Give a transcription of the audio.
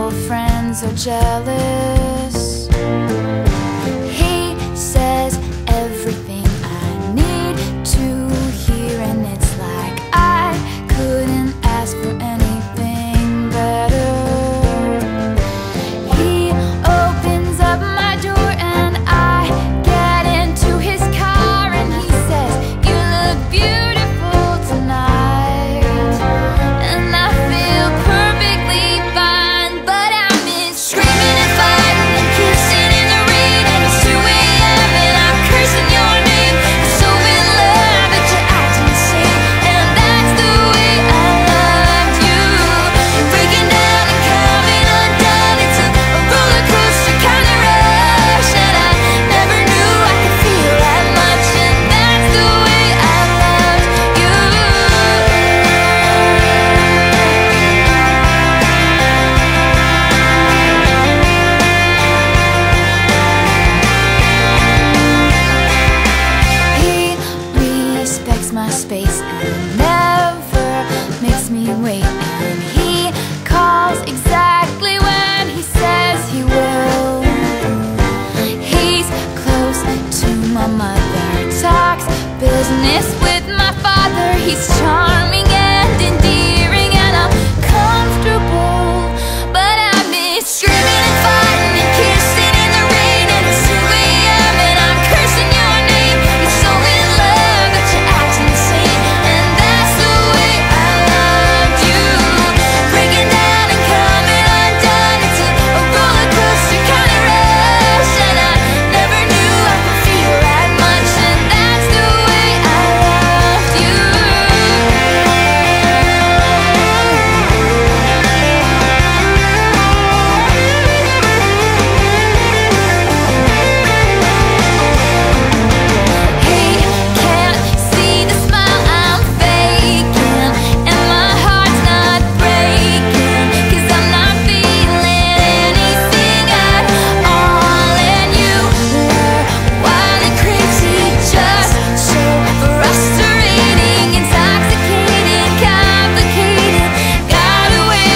old friends are jealous. He says everything I need to hear, and it's like I couldn't ask for anything better. He opens up my door and I get into his car, and he says, "You look beautiful tonight." And I feel perfectly fine, but I miss screaming and fighting and kissing in the rain. And it's 2 a.m. and I'm cursing your name. I'm so in love that you're acting insane, and that's the way I loved you. Breaking down and coming undone. It's a roller coaster kind of rush, and I never knew I could feel that much, and that's the way I loved you. He respects my space and never makes me wait, and he calls exactly when he says he will. He's close to my mother, talks business with my father. He's charming